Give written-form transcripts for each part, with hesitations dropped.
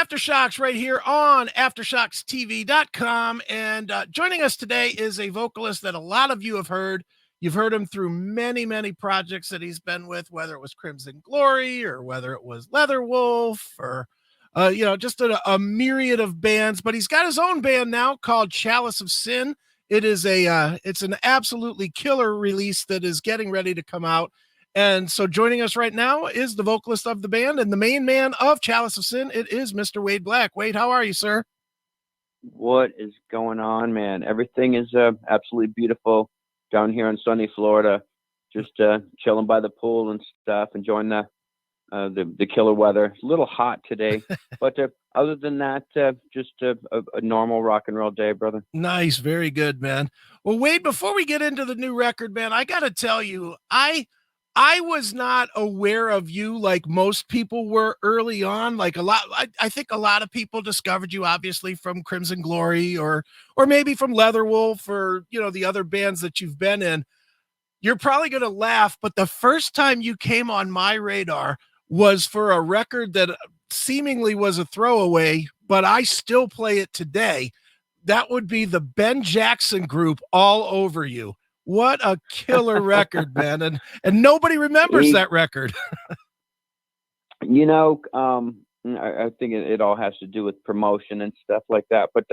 Aftershocks right here on AftershocksTV.com. And joining us today is a vocalist that a lot of you have heard. You've heard him through many, many projects that he's been with, whether it was Crimson Glory or whether it was Leatherwolf or, just a myriad of bands. But he's got his own band now called Chalice of Sin. It is it's an absolutely killer release that is getting ready to come out. And so joining us right now is the vocalist of the band and the main man of Chalice of Sin. It is Mr. Wade Black. Wade, how are you, sir? What is going on, man? Everything is absolutely beautiful down here in sunny Florida. Just chilling by the pool and stuff, enjoying the killer weather. It's a little hot today, but other than that, just a normal rock and roll day, brother. Nice, very good, man. Well, Wade, before we get into the new record, man, I got to tell you, I was not aware of you like most people were early on. Like I think a lot of people discovered you obviously from Crimson Glory or maybe from Leatherwolf or, the other bands that you've been in. You're probably going to laugh, but the first time you came on my radar was for a record that seemingly was a throwaway, but I still play it today. That would be the Ben Jackson Group, All Over You. What a killer record, man. And nobody remembers that record. I think it all has to do with promotion and stuff like that. But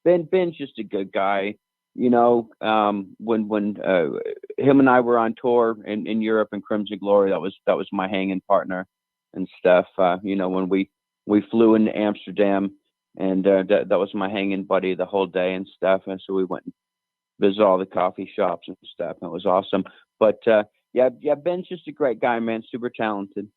Ben's just a good guy. When him and I were on tour in Europe and Crimson Glory, that was my hanging partner and stuff. When we flew into Amsterdam and that was my hanging buddy the whole day and stuff. And so we went and visit all the coffee shops and stuff. And it was awesome. But Ben's just a great guy, man. Super talented.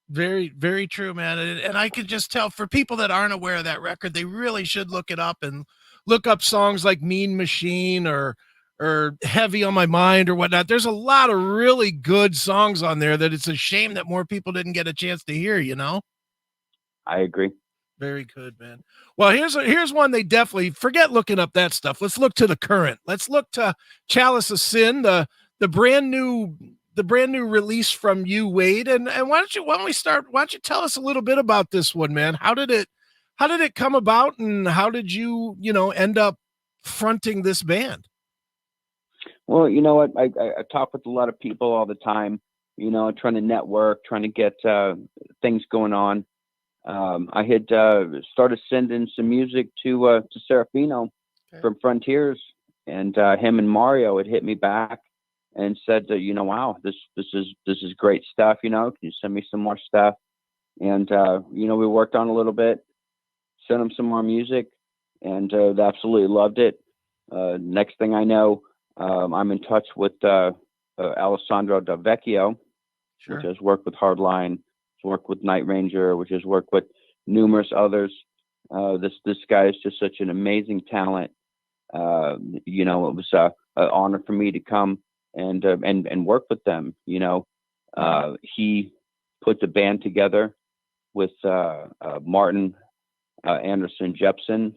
Very, very true, man. And I can just tell for people that aren't aware of that record, they really should look it up and look up songs like Mean Machine or Heavy on My Mind or whatnot. There's a lot of really good songs on there that it's a shame that more people didn't get a chance to hear, I agree. Very good, man. Well, here's one they definitely forget looking up that stuff. Let's look to the current. Let's look to Chalice of Sin, the brand new release from you, Wade. And why don't you tell us a little bit about this one, man? How did it come about, and how did you end up fronting this band? Well, you know what? I talk with a lot of people all the time, trying to network, trying to get things going on. I had started sending some music to Serafino from Frontiers, and him and Mario had hit me back and said, wow, this is great stuff. Can you send me some more stuff? And we worked on a little bit, sent them some more music, and they absolutely loved it. Next thing I know, I'm in touch with Alessandro Del Vecchio, which has worked with Hardline, worked with Night Ranger, which has worked with numerous others. This guy is just such an amazing talent. It was an honor for me to come and work with them. He put the band together with Martin Anderson Jepsen,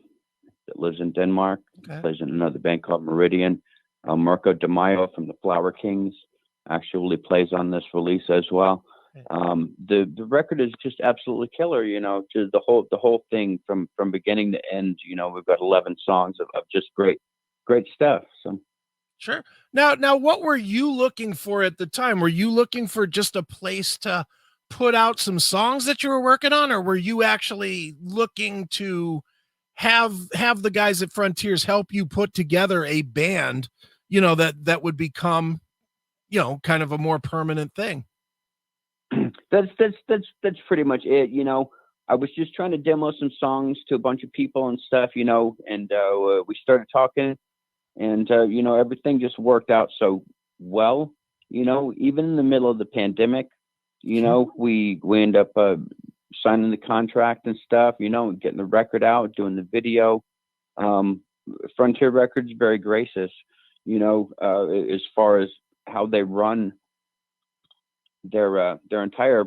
that lives in Denmark, plays in another band called Meridian. Mirko de Mayo from the Flower Kings actually plays on this release as well. The record is just absolutely killer, to the whole thing from beginning to end. We've got 11 songs of just great stuff. So sure. Now what were you looking for at the time? Were you looking for just a place to put out some songs that you were working on, or were you actually looking to have the guys at Frontiers help you put together a band, that would become, kind of a more permanent thing? That's pretty much it. I was just trying to demo some songs to a bunch of people and stuff, and we started talking, and everything just worked out so well. Even in the middle of the pandemic, we end up signing the contract and stuff, getting the record out, doing the video. Frontier Records very gracious, as far as how they run their entire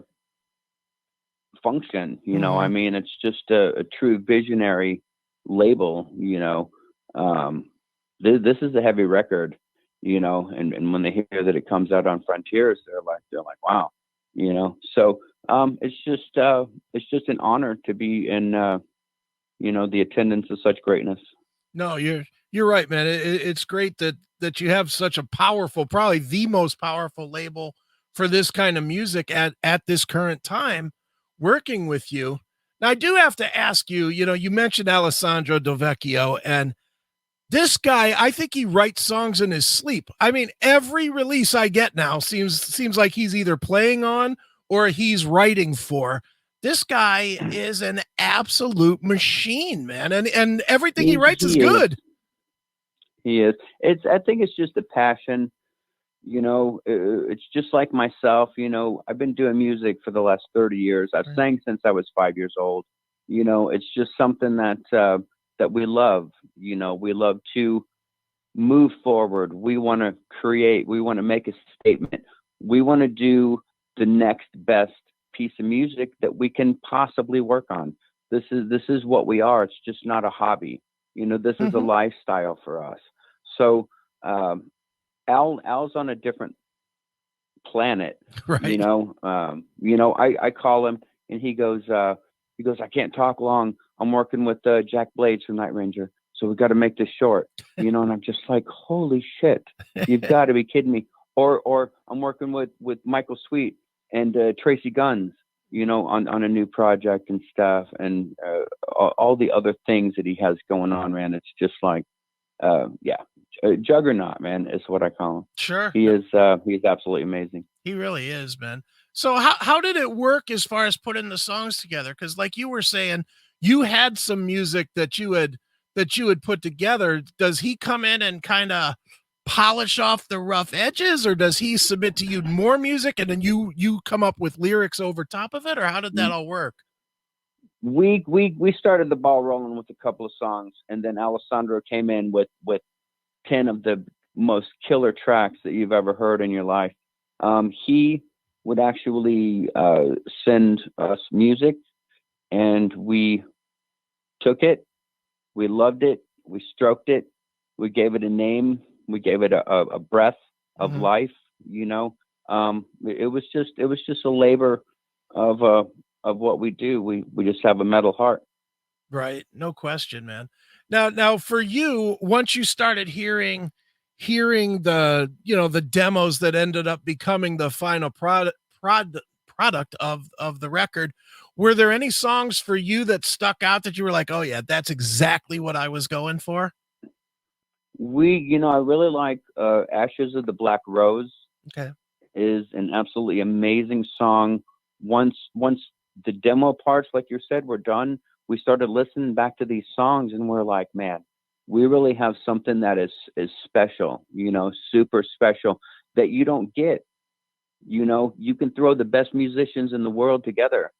function. I mean, it's just a true visionary label. This is a heavy record, and when they hear that it comes out on Frontiers, they're like, wow, So It's just an honor to be in, the attendance of such greatness. No, you're right, man. It's great that you have such a powerful, probably the most powerful label for this kind of music at this current time, working with you. Now, I do have to ask you. You mentioned Alessandro Del Vecchio, and this guy, I think he writes songs in his sleep. I mean, every release I get now seems like he's either playing on or he's writing for. This guy is an absolute machine, man. And everything he writes is good. He is. I think it's just a passion. It's just like myself. I've been doing music for the last 30 years. I've sang since I was 5 years old. It's just something that we love. We love to move forward. We want to create. We want to make a statement. We want to do the next best piece of music that we can possibly work on. This is what we are. It's just not a hobby. This is a lifestyle for us. So Al's on a different planet. Right. I call him and he goes, I can't talk long. I'm working with Jack Blades from Night Ranger, so we got to make this short. And I'm just like, holy shit, you've got to be kidding me. Or I'm working with Michael Sweet and Tracy Guns, on a new project and stuff, and all the other things that he has going on, man. It's just like, juggernaut, man, is what I call him. Sure. He's absolutely amazing. He really is, man. So how did it work as far as putting the songs together? Because like you were saying, you had some music that you had put together. Does he come in and kind of polish off the rough edges, or does he submit to you more music and then you come up with lyrics over top of it, or how did that all work? We started the ball rolling with a couple of songs, and then Alessandro came in with 10 of the most killer tracks that you've ever heard in your life. He would actually send us music, and we took it, we loved it, we stroked it, we gave it a name, we gave it a breath of life. It was just a labor of what we do. We just have a metal heart. Right. No question, man. Now for you, once you started hearing the demos that ended up becoming the final product of the record, were there any songs for you that stuck out that you were like, oh yeah, that's exactly what I was going for? I really like Ashes of the Black Rose. Okay. Is an absolutely amazing song. Once the demo parts, like you said, were done, we started listening back to these songs and we're like, man, we really have something that is special, super special, that you don't get. You can throw the best musicians in the world together.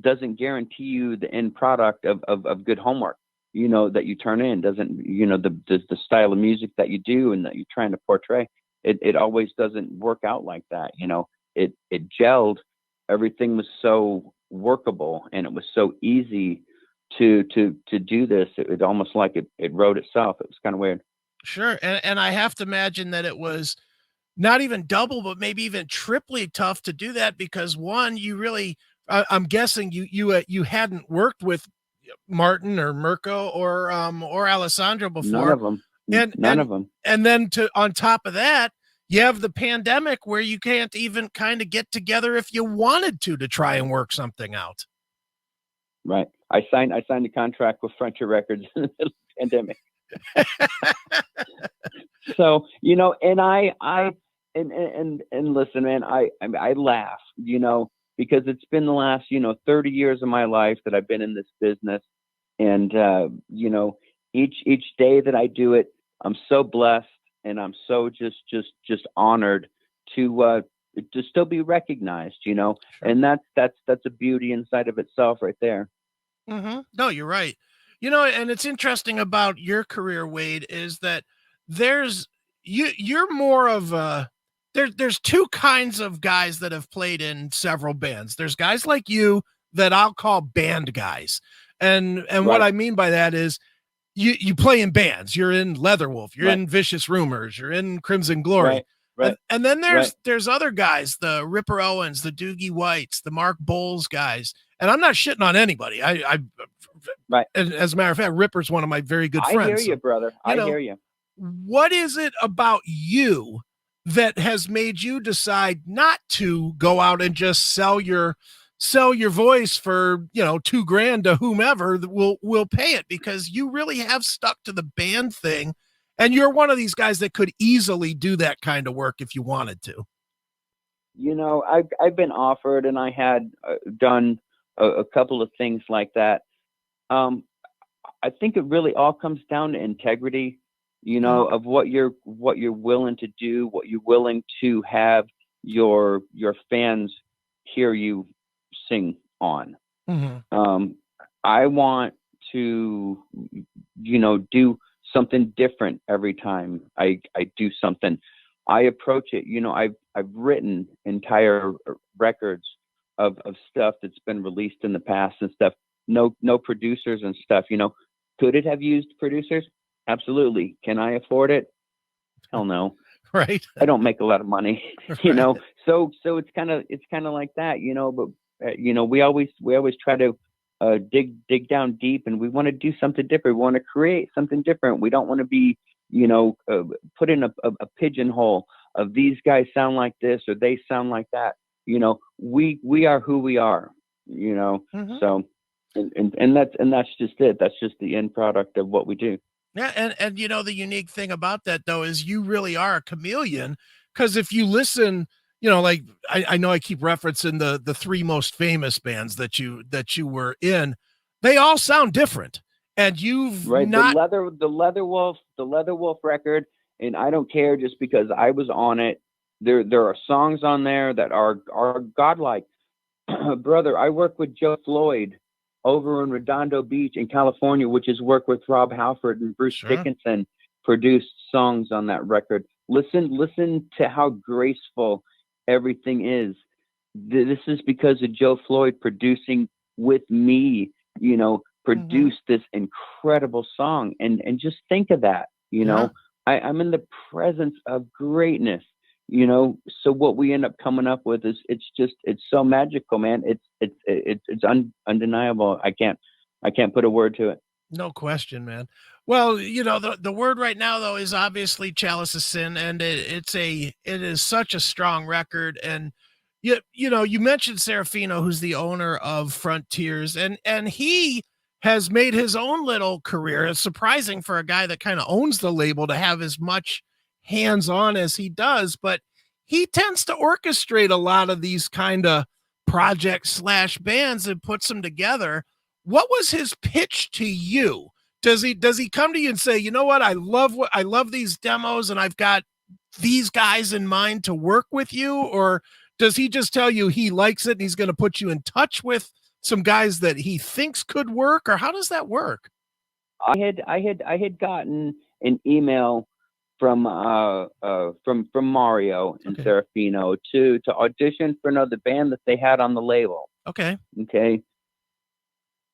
Doesn't guarantee you the end product of good homework, that you turn in. Doesn't, the style of music that you do and that you're trying to portray, it always doesn't work out like that. It gelled. Everything was so workable and it was so easy to do this. It almost like it wrote itself. It was kind of weird. Sure. And I have to imagine that it was not even double, but maybe even triply tough to do that, because one, you really, I'm guessing you hadn't worked with Martin or Mirko or Alessandro before. None of them. None of them. And then on top of that, you have the pandemic where you can't even kind of get together if you wanted to try and work something out. Right. I signed a contract with Frontier Records in the middle of the pandemic. So, and and listen, man, I laugh, because it's been the last, 30 years of my life that I've been in this business. And, each day that I do it, I'm so blessed and I'm so just honored to still be recognized, Sure. And that's a beauty inside of itself right there. No, you're right. And it's interesting about your career, Wade, is that you're more of there's two kinds of guys that have played in several bands. There's guys like you that I'll call band guys. And right. What I mean by that is you play in bands. You're in Leatherwolf, you're right. in Vicious Rumors, you're in Crimson Glory. Right. right, And then right, there's other guys, the Ripper Owens, the Doogie Whites, the Mark Bowles guys. And I'm not shitting on anybody. right. As a matter of fact, Ripper's one of my very good I hear friends. you, So, brother. you I know, hear you. what is it about you that has made you decide not to go out and just sell your voice for, you know, $2,000 to whomever that will pay it, because you really have stuck to the band thing, and you're one of these guys that could easily do that kind of work if you wanted to. You know, I've been offered, and I had done a couple of things like that. Um, I think it really all comes down to integrity, you Okay. know, of what you're willing to do, what you're willing to have your fans hear you sing on. Mm-hmm. I want to, you know, do something different every time I do something. I approach it, you know, I've written entire records of stuff that's been released in the past and stuff. No producers and stuff, you know. Could it have used producers? Absolutely. Can I afford it? Hell no. Right. I don't make a lot of money, you Right. know. So it's kind of like that, you know. But you know, we always try to dig down deep, and we want to do something different. We want to create something different. We don't want to be, you know, put in a pigeonhole of these guys sound like this or they sound like that. You know, we are who we are. You know, Mm-hmm. so and that's just it. That's just the end product of what we do. Yeah, and you know, the unique thing about that though is you really are a chameleon, because if you listen, you know, like I know I keep referencing the three most famous bands that you were in, they all sound different, and you've Right, not the Leather Wolf record, and I don't care just because I was on it. There are songs on there that are godlike. Brother, I work with Joe Floyd over in Redondo Beach in California, which is work with Rob Halford and Bruce sure. Dickinson produced songs on that record. Listen to how graceful everything is. This is because of Joe Floyd producing with me, you know, Mm-hmm. produced this incredible song. And just think of that, you Yeah. know, I'm in the presence of greatness, you know. So what we end up coming up with is it's so magical, man. It's undeniable. I can't put a word to it. No question, man. Well, you know, the word right now though is obviously Chalice of Sin, and it is such a strong record. And you know, you mentioned Serafino, who's the owner of Frontiers, and he has made his own little career. It's surprising for a guy that kind of owns the label to have as much hands on as he does, but he tends to orchestrate a lot of these kind of projects slash bands and puts them together. What was his pitch to you? Does he come to you and say, you know what, I love these demos and I've got these guys in mind to work with you? Or does he just tell you he likes it and he's going to put you in touch with some guys that he thinks could work? Or how does that work? I had gotten an email from from Mario and Okay. Serafino to audition for another band that they had on the label. Okay. Okay,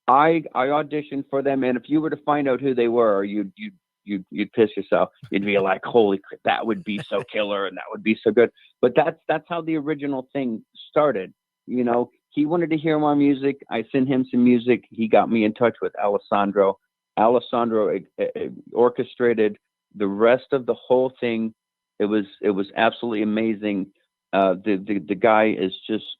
I auditioned for them, and if you were to find out who they were, you'd piss yourself. You'd be like, "Holy crap, that would be so killer, and that would be so good." But that's how the original thing started. You know, he wanted to hear my music. I sent him some music. He got me in touch with Alessandro. Alessandro orchestrated the rest of the whole thing. It was absolutely amazing. The guy is just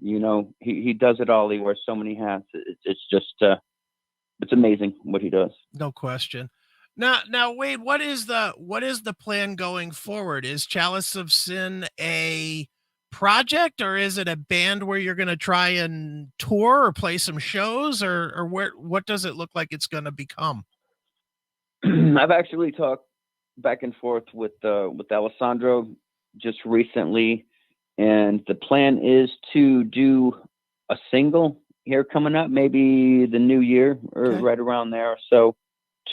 you know, he does it all. He wears so many hats. It's just it's amazing what he does. No question. Now, Wade, what is the plan going forward? Is Chalice of Sin a project, or is it a band where you're going to try and tour or play some shows, or what does it look like it's going to become? I've actually talked back and forth with Alessandro just recently, and the plan is to do a single here coming up, maybe the new year or Okay. right around there. So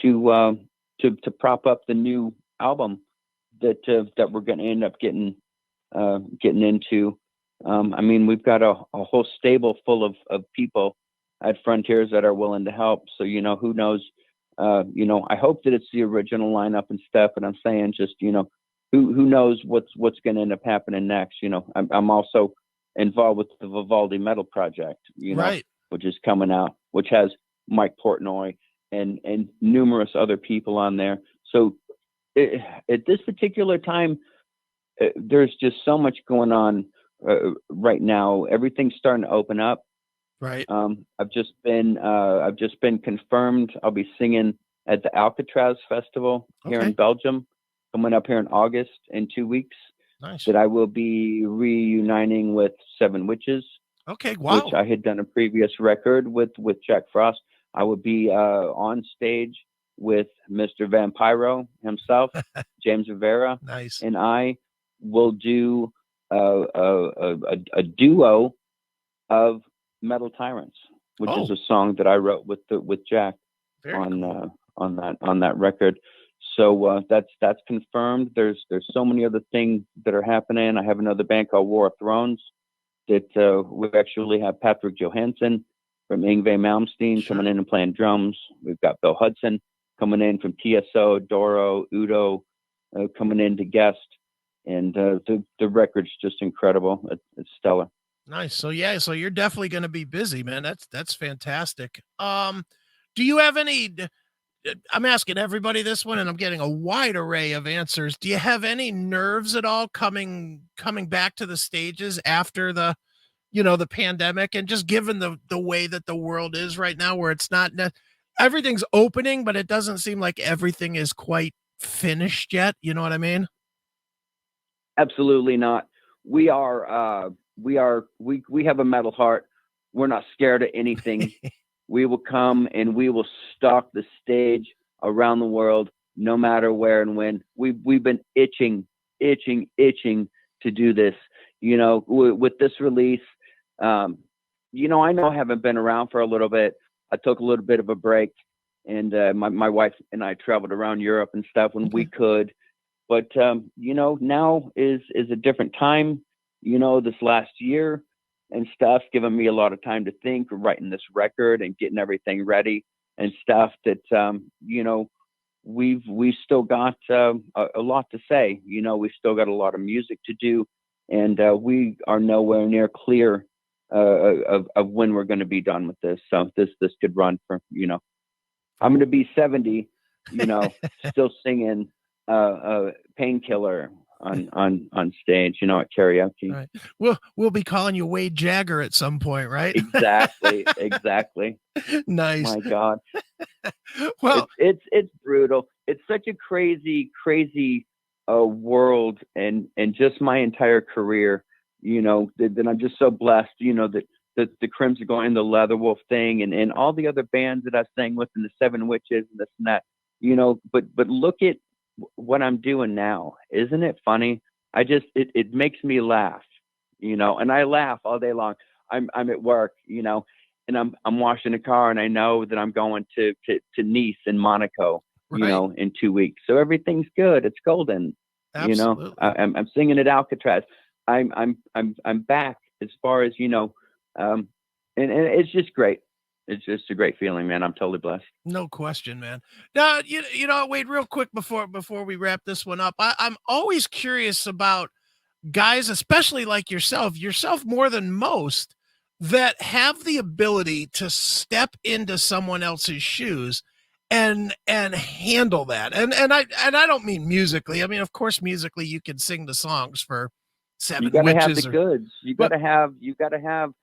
to to prop up the new album that we're going to end up getting into. I mean, we've got a whole stable full of people at Frontiers that are willing to help. So, you know, who knows? You know, I hope that it's the original lineup and stuff. And I'm saying just, you know, who knows what's going to end up happening next. I'm also involved with the Vivaldi Metal Project, Right. which is coming out, which has Mike Portnoy and numerous other people on there. So at this particular time, there's just so much going on right now. Everything's starting to open up. Right. I've just been confirmed. I'll be singing at the Alcatraz Festival here in Belgium, coming up here in August in 2 weeks. Nice. That I will be reuniting with Seven Witches. Okay, wow. Which I had done a previous record with Jack Frost. I would be on stage with Mr. Vampiro himself, James Rivera. Nice. And I will do a duo of Metal Tyrants, which is a song that I wrote with Jack on that record. So that's confirmed. There's so many other things that are happening. I have another band called War of Thrones that we actually have Patrick Johansson from Yngwie Malmsteen coming in and playing drums. We've got Bill Hudson coming in from TSO, Doro, Udo coming in to guest. And the record's just incredible. It's stellar. Nice. So you're definitely going to be busy, man. That's fantastic. Do you have any, I'm asking everybody this one and I'm getting a wide array of answers. Do you have any nerves at all coming back to the stages after the pandemic, and just given the way that the world is right now, where it's not, everything's opening, but it doesn't seem like everything is quite finished yet. You know what I mean? Absolutely not. We have a metal heart. We're not scared of anything. We will come and we will stalk the stage around the world, no matter where and when. We've been itching to do this. With this release, I know I haven't been around for a little bit. I took a little bit of a break, and my wife and I traveled around Europe and stuff when we could. But now is a different time. This last year and stuff, giving me a lot of time to think, writing this record and getting everything ready and stuff. That we've still got a lot to say. We've still got a lot of music to do, and we are nowhere near clear of when we're going to be done with this. So this could run for I'm going to be 70, still singing Painkiller on stage, at karaoke. Right. We'll be calling you Wade Jagger at some point, right? Exactly. Nice. My God. Well, it's brutal. It's such a crazy world, and just my entire career, that I'm just so blessed, that the Crimson Glorious and the Leatherwolf thing, and all the other bands that I sang with, and the Seven Witches and this and that, but look at what I'm doing now. Isn't it funny? It makes me laugh, and I laugh all day long. I'm at work, and I'm washing a car, and I know that I'm going to Nice and Monaco, in 2 weeks. So everything's good. It's golden. Absolutely. I'm singing at Alcatraz. I'm back as far as, and it's just great. It's just a great feeling, man. I'm totally blessed. No question, man. Now, Wade, real quick before we wrap this one up, I'm always curious about guys, especially like yourself more than most, that have the ability to step into someone else's shoes and handle that. And I don't mean musically. I mean, of course, musically you can sing the songs for Seven Witches. You gotta have the goods. You gotta have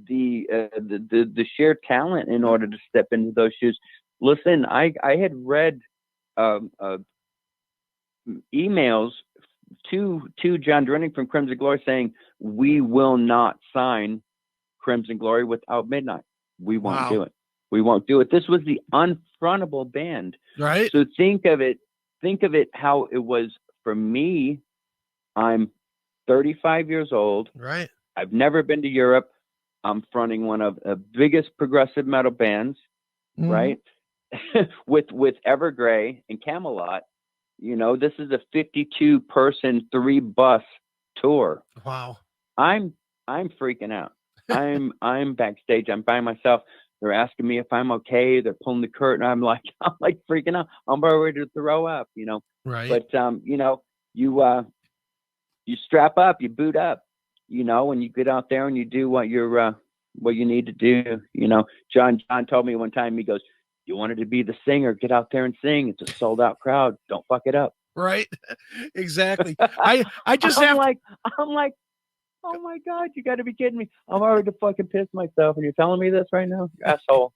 the sheer talent in order to step into those shoes. Listen, I had read emails to John Drenning from Crimson Glory saying, we will not sign Crimson Glory without Midnight. We won't do it. We won't do it. This was the unfrontable band. Right. So think of it how it was for me. I'm 35 years old. Right. I've never been to Europe. I'm fronting one of the biggest progressive metal bands, right? with Evergrey and Camelot. This is a 52-person 3-bus tour. Wow. I'm freaking out. I'm backstage. I'm by myself. They're asking me if I'm okay. They're pulling the curtain. I'm like freaking out. I'm about ready to throw up, Right. But you strap up, you boot up, you know, and you get out there and you do what you need to do. You know, John told me one time, he goes, "You wanted to be the singer, get out there and sing. It's a sold out crowd. Don't fuck it up." Right. Exactly. I just I'm have like, oh my God, you got to be kidding me. I'm already to fucking piss myself and you're telling me this right now, you asshole.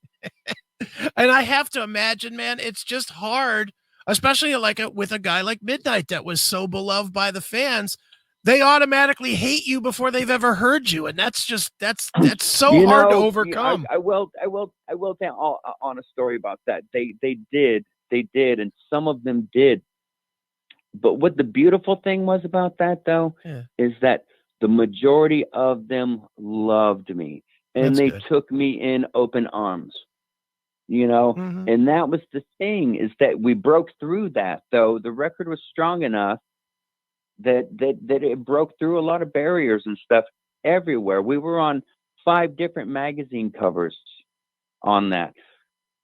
and I have to imagine, man, it's just hard, especially like with a guy like Midnight that was so beloved by the fans. They automatically hate you before they've ever heard you, and that's so hard to overcome. I will tell on a story about that. They did, and some of them did. But what the beautiful thing was about that, though, is that the majority of them loved me, and they took me in open arms. You know, and that was the thing, is that we broke through that. Though the record was strong enough that it broke through a lot of barriers and stuff everywhere. We were on 5 different magazine covers on that.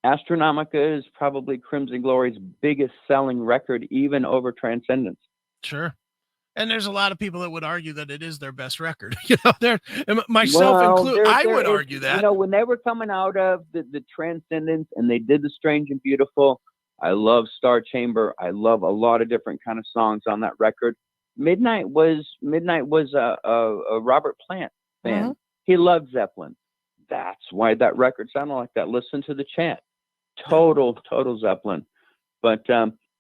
Astronomica is probably Crimson Glory's biggest selling record, even over Transcendence. Sure. And there's a lot of people that would argue that it is their best record. You know, myself included. I would argue that. You know, when they were coming out of the Transcendence and they did the Strange and Beautiful, I love Star Chamber. I love a lot of different kind of songs on that record. Midnight was a Robert Plant fan. He loved Zeppelin. That's why that record sounded like that. Listen to the chant. Total Zeppelin. But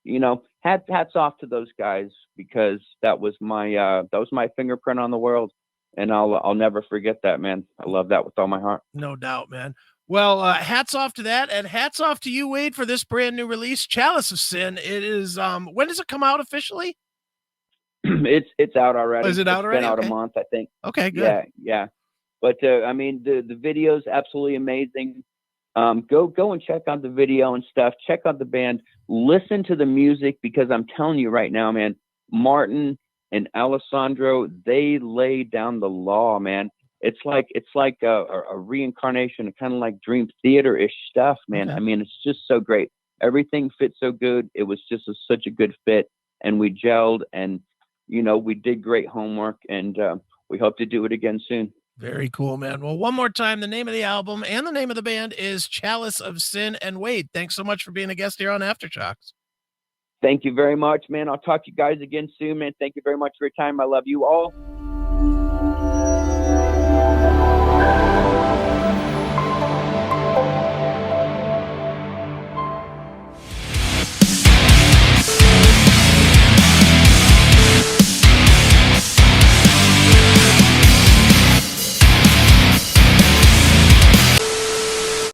you know, hats off to those guys, because that was my fingerprint on the world, and I'll never forget that, man. I love that with all my heart. No doubt, man. Well, hats off to that, and hats off to you, Wade, for this brand new release, Chalice of Sin. It is when does it come out officially? It's out already. Is it out already? It's been out a month, I think. Okay, good. Yeah. But I mean, the video is absolutely amazing. Go and check out the video and stuff. Check out the band. Listen to the music, because I'm telling you right now, man, Martin and Alessandro, they lay down the law, man. It's like a reincarnation, kind of like Dream Theater-ish stuff, man. I mean, it's just so great. Everything fits so good. It was just such a good fit, and we gelled, and you know, we did great homework, and we hope to do it again soon. Very cool, man. Well, one more time, the name of the album and the name of the band is Chalice of Sin. And Wade, thanks so much for being a guest here on Aftershocks. Thank you very much, man. I'll talk to you guys again soon, man. Thank you very much for your time. I love you all.